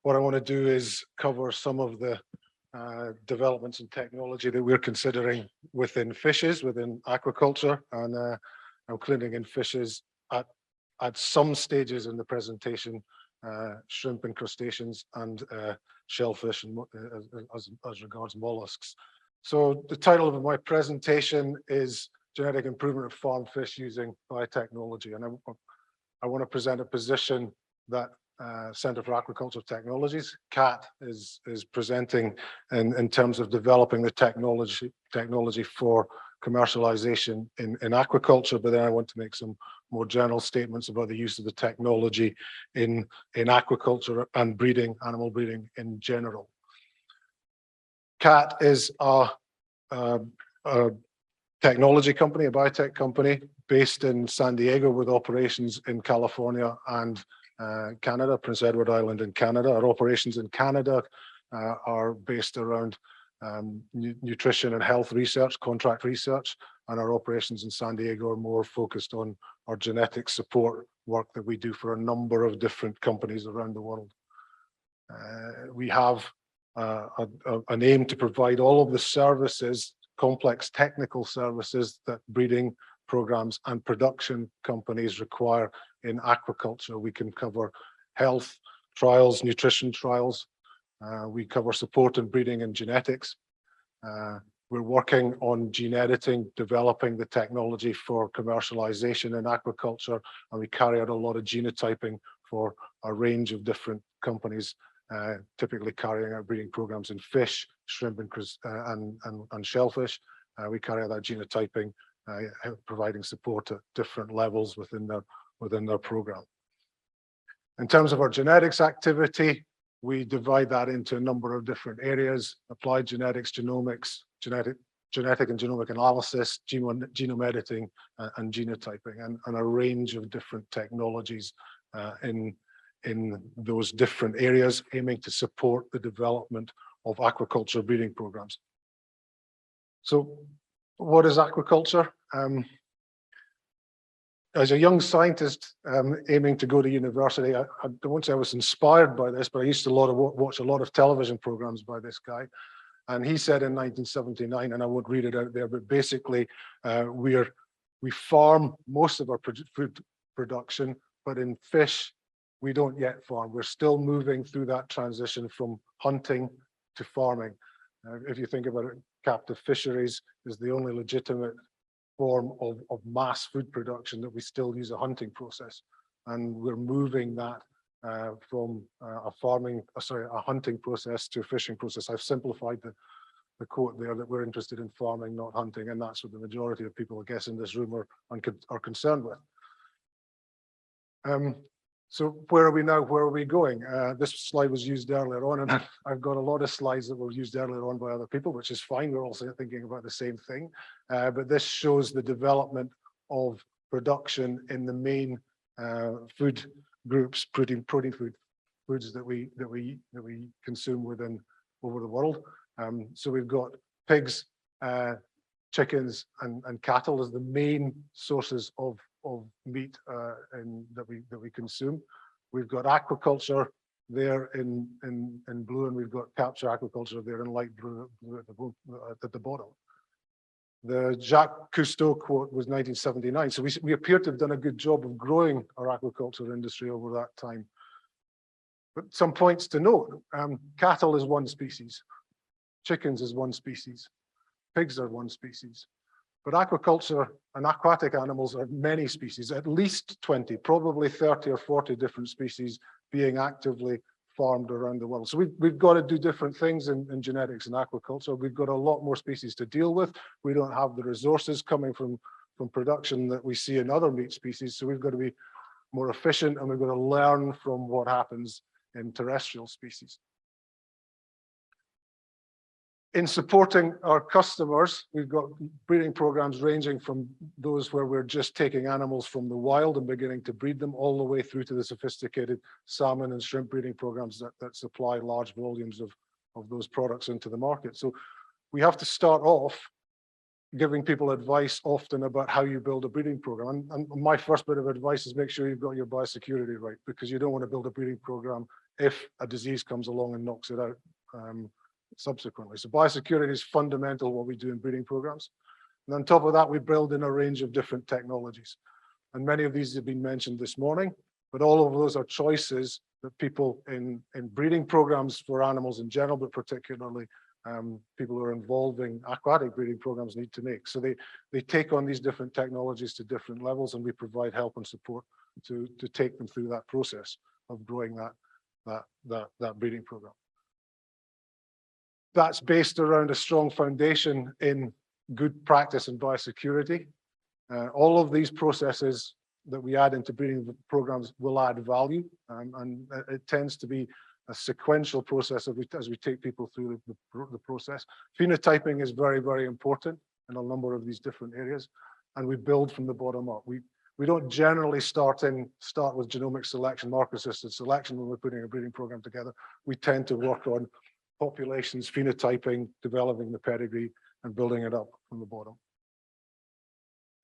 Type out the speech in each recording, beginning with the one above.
what I want to do is cover some of the developments in technology that we're considering within fishes, within aquaculture, and including in fishes at some stages in the presentation, shrimp and crustaceans and shellfish and as regards mollusks. So the title of my presentation is Genetic Improvement of Farm Fish Using Biotechnology, and I want to present a position that Centre for Aquaculture Technologies, CAT, is presenting in terms of developing the technology for commercialization in aquaculture. But then I want to make some more general statements about the use of the technology in aquaculture and breeding, animal breeding in general. CAT is a technology company, a biotech company based in San Diego with operations in California and Canada, Prince Edward Island in Canada. Our operations in Canada are based around nutrition and health research, contract research, and our operations in San Diego are more focused on our genetic support work that we do for a number of different companies around the world. We have an aim to provide all of the services, complex technical services that breeding programs and production companies require in aquaculture. We can cover health trials, nutrition trials. We cover support in breeding and genetics. We're working on gene editing, developing the technology for commercialization in aquaculture, and we carry out a lot of genotyping for a range of different companies, typically carrying out breeding programs in fish, shrimp, and shellfish. We carry out that genotyping, providing support at different levels within their program. In terms of our genetics activity, we divide that into a number of different areas: applied genetics, genomics, genetic and genomic analysis, genome editing, and genotyping, and a range of different technologies in those different areas, aiming to support the development of aquaculture breeding programs. So what is aquaculture? As a young scientist aiming to go to university, I don't say I was inspired by this, but I used to watch a lot of television programs by this guy. And he said in 1979, and I won't read it out there, but basically we farm most of our food production, but in fish, we don't yet farm. We're still moving through that transition from hunting to farming. If you think about it, captive fisheries is the only legitimate form of mass food production that we still use a hunting process, and we're moving that from a hunting process to a fishing process. I've simplified the quote there that we're interested in farming, not hunting, and that's what the majority of people, I guess, in this room are concerned with. So where are we now? Where are we going? This slide was used earlier on, and I've got a lot of slides that were used earlier on by other people, which is fine. We're also thinking about the same thing. But this shows the development of production in the main food groups, protein foods that we consume over the world. So we've got pigs, chickens, and cattle as the main sources of meat that we consume. We've got aquaculture there in blue, and we've got capture aquaculture there in light blue at the bottom. The Jacques Cousteau quote was 1979, so we appear to have done a good job of growing our aquaculture industry over that time. But some points to note: cattle is one species, chickens is one species, pigs are one species. But aquaculture and aquatic animals are many species, at least 20, probably 30 or 40 different species being actively farmed around the world. So we've got to do different things in genetics and aquaculture. We've got a lot more species to deal with. We don't have the resources coming from production that we see in other meat species. So we've got to be more efficient, and we've got to learn from what happens in terrestrial species. In supporting our customers, we've got breeding programs ranging from those where we're just taking animals from the wild and beginning to breed them, all the way through to the sophisticated salmon and shrimp breeding programs that supply large volumes of those products into the market. So we have to start off giving people advice often about how you build a breeding program. And my first bit of advice is make sure you've got your biosecurity right, because you don't want to build a breeding program if a disease comes along and knocks it out subsequently. So biosecurity is fundamental what we do in breeding programs. And on top of that, we build in a range of different technologies. And many of these have been mentioned this morning, but all of those are choices that people in breeding programs for animals in general, but particularly people who are involving aquatic breeding programs need to make. So they take on these different technologies to different levels, and we provide help and support to take them through that process of growing that breeding program. That's based around a strong foundation in good practice and biosecurity. All of these processes that we add into breeding programs will add value, and it tends to be a sequential process as we take people through the process. Phenotyping is very, very important in a number of these different areas, and we build from the bottom up. We don't generally start with genomic selection, marker-assisted selection when we're putting a breeding program together. We tend to work on populations, phenotyping, developing the pedigree, and building it up from the bottom.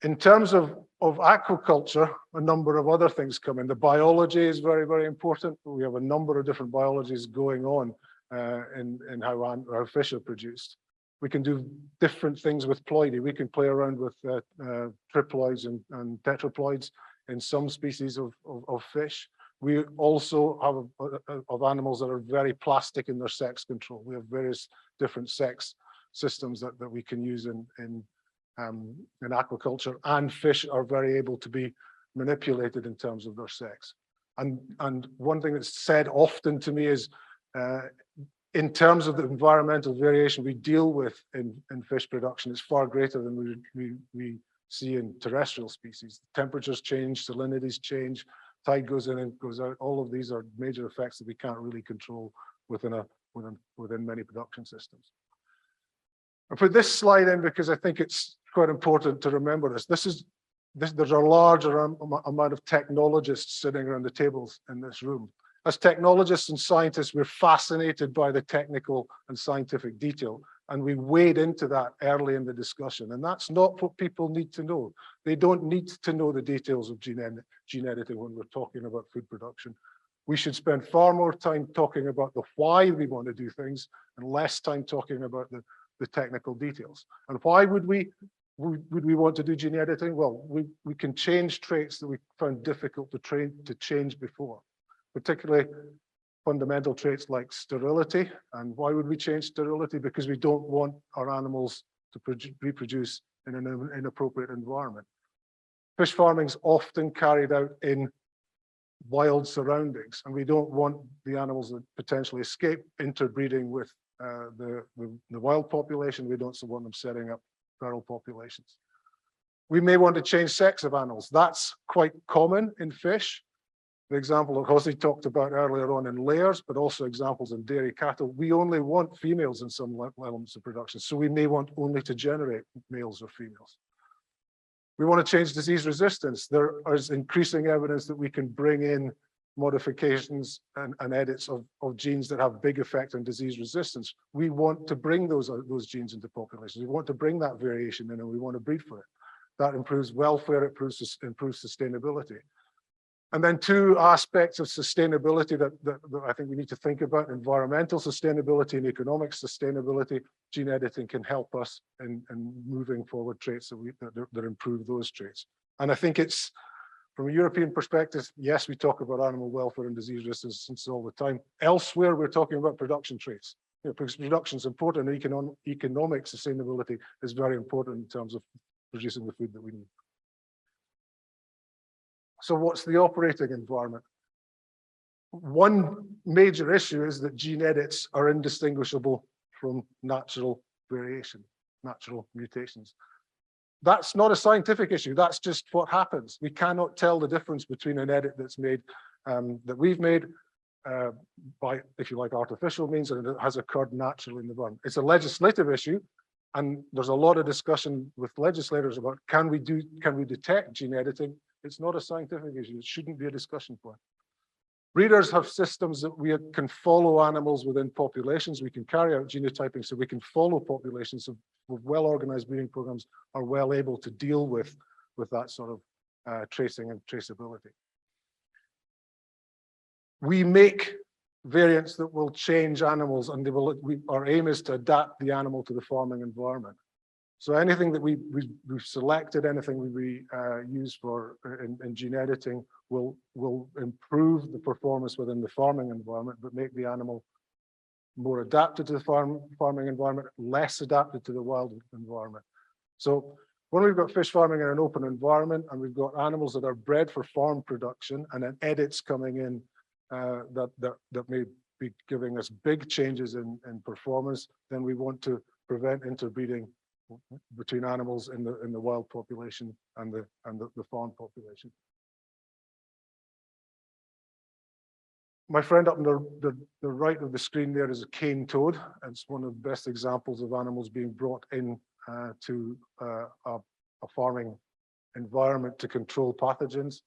In terms of aquaculture, a number of other things come in. The biology is very, very important. We have a number of different biologies going on in how fish are produced. We can do different things with ploidy. We can play around with triploids and tetraploids in some species of fish. We also have of animals that are very plastic in their sex control. We have various different sex systems that we can use in aquaculture, and fish are very able to be manipulated in terms of their sex. And one thing that's said often to me is, in terms of the environmental variation we deal with in fish production, it's far greater than we see in terrestrial species. Temperatures change, salinities change, tide goes in and goes out. All of these are major effects that we can't really control within many production systems. I put this slide in because I think it's quite important to remember this. There's a large amount of technologists sitting around the tables in this room. As technologists and scientists, we're fascinated by the technical and scientific detail, and we wade into that early in the discussion. And that's not what people need to know. They don't need to know the details of gene editing when we're talking about food production. We should spend far more time talking about the why we want to do things and less time talking about the technical details. And why would we want to do gene editing? Well, we can change traits that we found difficult to change before, particularly fundamental traits like sterility. And why would we change sterility? Because we don't want our animals to reproduce in an inappropriate environment. Fish farming is often carried out in wild surroundings, and we don't want the animals that potentially escape interbreeding with the wild population. We don't want them setting up feral populations. We may want to change sex of animals. That's quite common in fish. The example that Gosse talked about earlier on in layers, but also examples in dairy cattle. We only want females in some elements of production, so we may want only to generate males or females. We want to change disease resistance. There is increasing evidence that we can bring in modifications and edits of genes that have big effect on disease resistance. We want to bring those genes into populations. We want to bring that variation in, and we want to breed for it. That improves welfare, it improves sustainability. And then two aspects of sustainability that I think we need to think about: environmental sustainability and economic sustainability. Gene editing can help us in moving forward traits that improve those traits. And I think it's, from a European perspective, yes, we talk about animal welfare and disease resistance all the time. Elsewhere, we're talking about production traits. Because production is important, and economic sustainability is very important in terms of producing the food that we need. So what's the operating environment? One major issue is that gene edits are indistinguishable from natural variation, natural mutations. That's not a scientific issue. That's just what happens. We cannot tell the difference between an edit that's made, that we've made by, if you like, artificial means, and it has occurred naturally in the environment. It's a legislative issue, and there's a lot of discussion with legislators about can we detect gene editing? It's not a scientific issue. It shouldn't be a discussion point. Breeders have systems that we can follow animals within populations. We can carry out genotyping so we can follow populations. So well-organized breeding programs are well able to deal with that sort of tracing and traceability. We make variants that will change animals, and our aim is to adapt the animal to the farming environment. So anything that we've selected, anything we use for in gene editing will improve the performance within the farming environment, but make the animal more adapted to the farming environment, less adapted to the wild environment. So when we've got fish farming in an open environment and we've got animals that are bred for farm production and then edits coming in that may be giving us big changes in performance, then we want to prevent interbreeding between animals in the wild population and the farm population. My friend up on the right of the screen there is a cane toad. It's one of the best examples of animals being brought in to a farming environment to control pathogens.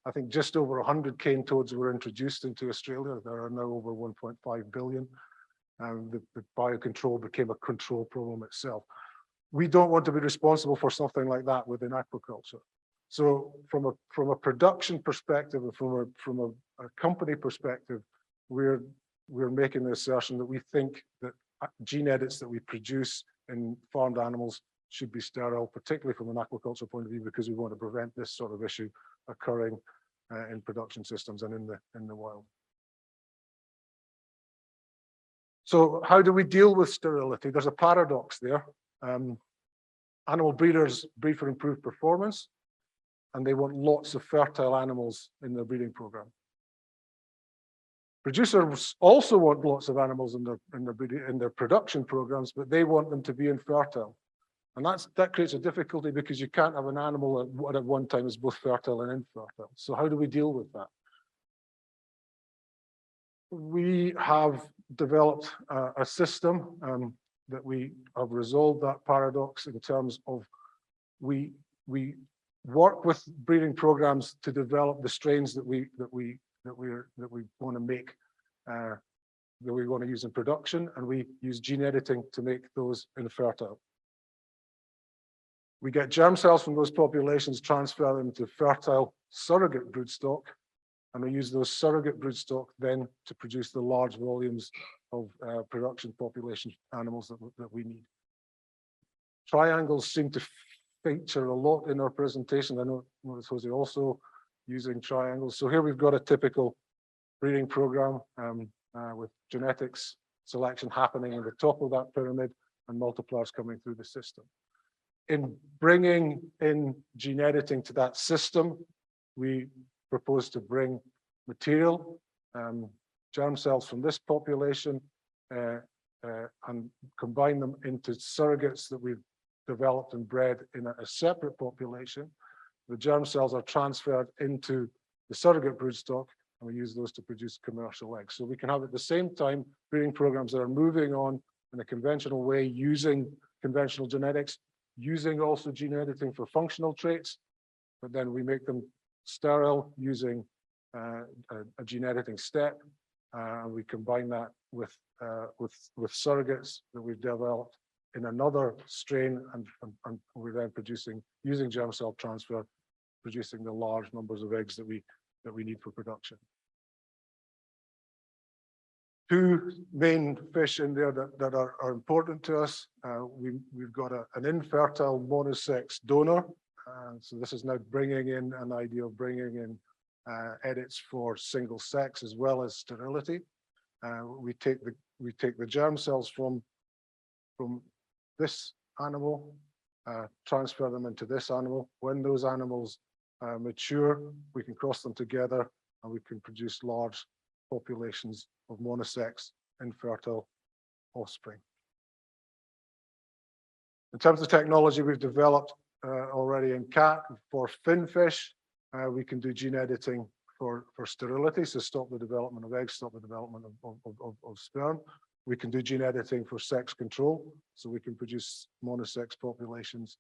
I think just over 100 cane toads were introduced into Australia. There are now over 1.5 billion. The biocontrol became a control problem itself. We don't want to be responsible for something like that within aquaculture. So from a production perspective, or from a company perspective, we're making the assertion that we think that gene edits that we produce in farmed animals should be sterile, particularly from an aquaculture point of view, because we want to prevent this sort of issue occurring in production systems and in the wild. So how do we deal with sterility? There's a paradox there. Animal breeders breed for improved performance, and they want lots of fertile animals in their breeding program. Producers also want lots of animals in their production programs, but they want them to be infertile. And that creates a difficulty because you can't have an animal that at one time is both fertile and infertile. So how do we deal with that? We have developed a system that we have resolved that paradox in terms of we work with breeding programs to develop the strains that we want to make, that we want to use in production, and we use gene editing to make those infertile. We get germ cells from those populations, transfer them to fertile surrogate broodstock, and we use those surrogate broodstock then to produce the large volumes of production population animals that we need. Triangles seem to feature a lot in our presentation. I know Jose also using triangles. So here we've got a typical breeding program with genetics selection happening in the top of that pyramid and multipliers coming through the system. In bringing in gene editing to that system, we propose to bring material, germ cells from this population, and combine them into surrogates that we've developed and bred in a separate population. The germ cells are transferred into the surrogate broodstock, and we use those to produce commercial eggs. So we can have at the same time breeding programs that are moving on in a conventional way, using conventional genetics, using also gene editing for functional traits, but then we make them sterile using a gene editing step, and we combine that with surrogates that we've developed in another strain, and we're then producing, using germ cell transfer, producing the large numbers of eggs that we need for production. Two main fish in there that are important to us. We've got an infertile monosex donor. So this is now bringing in an idea of bringing in edits for single sex as well as sterility. We take the germ cells from this animal, transfer them into this animal. When those animals mature, we can cross them together and we can produce large populations of monosex infertile offspring. In terms of technology we've developed already in cat for finfish, we can do gene editing for sterility, so stop the development of eggs, stop the development of sperm. We can do gene editing for sex control, so we can produce monosex populations,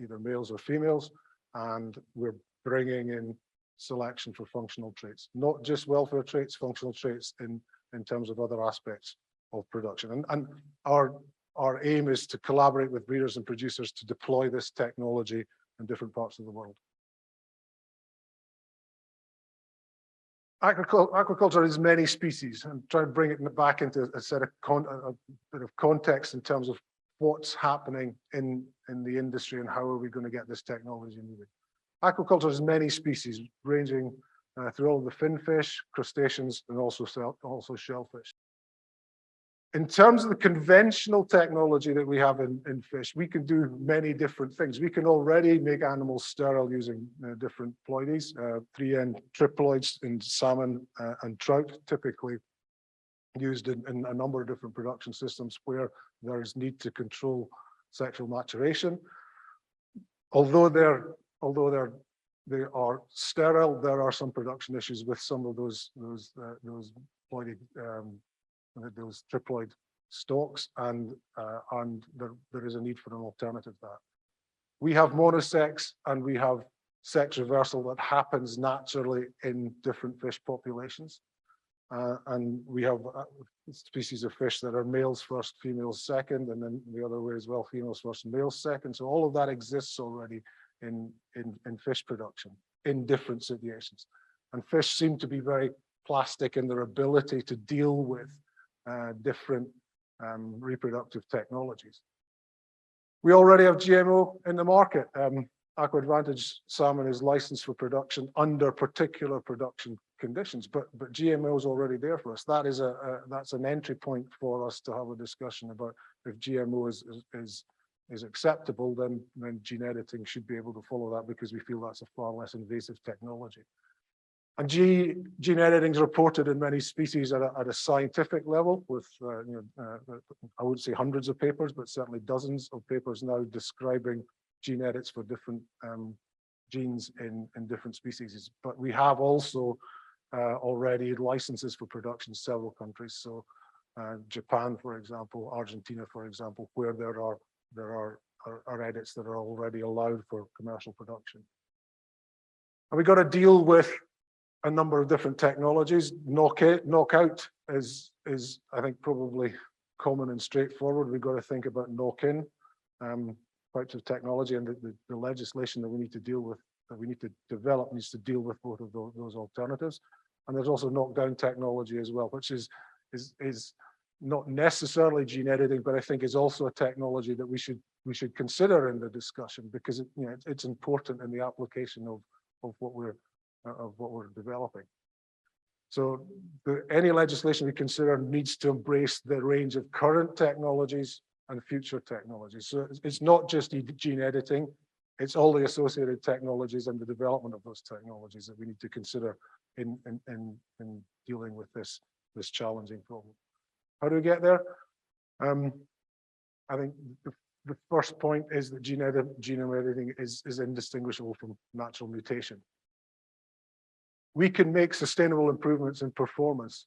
either males or females, and we're bringing in selection for functional traits, not just welfare traits, functional traits in terms of other aspects of production. And our aim is to collaborate with breeders and producers to deploy this technology in different parts of the world. Aquaculture is many species, and try to bring it back into a bit of context in terms of what's happening in the industry and how are we going to get this technology moving. Aquaculture is many species, ranging through all the finfish, crustaceans, and also shellfish. In terms of the conventional technology that we have in fish, we can do many different things. We can already make animals sterile using different ploidies, 3N triploids in salmon and trout, typically used in a number of different production systems where there is need to control sexual maturation. Although they are sterile, there are some production issues with some of those ploidy those triploid stocks, and there is a need for an alternative to that. We have monosex and we have sex reversal that happens naturally in different fish populations. And we have species of fish that are males first, females second, and then the other way as well, females first, males second. So all of that exists already in fish production in different situations. And fish seem to be very plastic in their ability to deal with different reproductive technologies. We already have GMO in the market. AquAdvantage salmon is licensed for production under particular production conditions, but GMO is already there for us. That is that's an entry point for us to have a discussion about if GMO is acceptable, then gene editing should be able to follow that, because we feel that's a far less invasive technology. And gene editing is reported in many species at a scientific level, with I wouldn't say hundreds of papers, but certainly dozens of papers now describing gene edits for different genes in different species. But we have also already licenses for production in several countries. So Japan, for example, Argentina, for example, where there are edits that are already allowed for commercial production. And we've got to deal with a number of different technologies. Knockout is I think probably common and straightforward. We've got to think about knock-in types of technology, and the legislation that we need to deal with, that we need to develop, needs to deal with both of those alternatives. And there's also knockdown technology as well, which is not necessarily gene editing, but I think is also a technology that we should consider in the discussion, because it's important in the application of what we're developing. So any legislation we consider needs to embrace the range of current technologies and future technologies. So it's not just gene editing, it's all the associated technologies and the development of those technologies that we need to consider in dealing with this challenging problem. How do we get there? I think the first point is that genome editing is indistinguishable from natural mutation. We can make sustainable improvements in performance.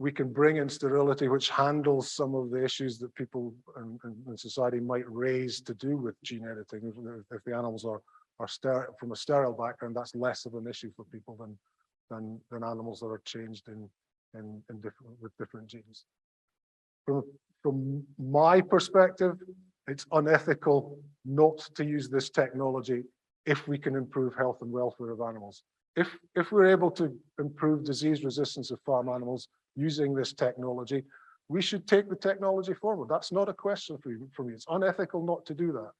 We can bring in sterility, which handles some of the issues that people in society might raise to do with gene editing. If the animals are sterile, from a sterile background, that's less of an issue for people than animals that are changed with different genes. From my perspective, it's unethical not to use this technology if we can improve health and welfare of animals. If we're able to improve disease resistance of farm animals using this technology, we should take the technology forward. That's not a question for me. It's unethical not to do that.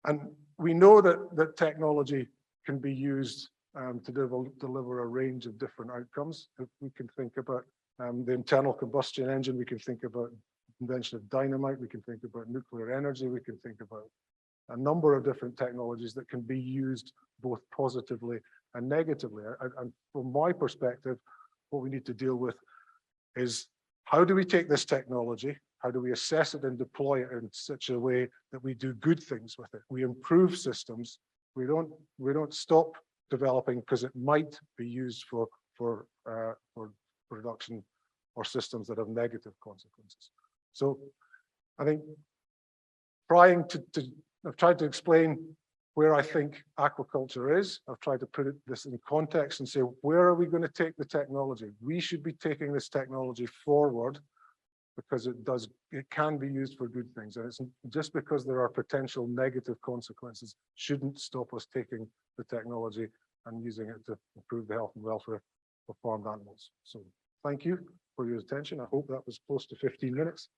And we know that technology can be used to deliver a range of different outcomes. If we can think about the internal combustion engine, we can think about invention of dynamite, we can think about nuclear energy, we can think about a number of different technologies that can be used both positively and negatively. And from my perspective, what we need to deal with is, how do we take this technology? How do we assess it and deploy it in such a way that we do good things with it? We improve systems. We don't stop developing because it might be used for production or systems that have negative consequences. So I think I've tried to explain where I think aquaculture is. I've tried to put this in context and say, where are we going to take the technology? We should be taking this technology forward because it can be used for good things. And it's just because there are potential negative consequences shouldn't stop us taking the technology and using it to improve the health and welfare of farmed animals. So thank you for your attention. I hope that was close to 15 minutes.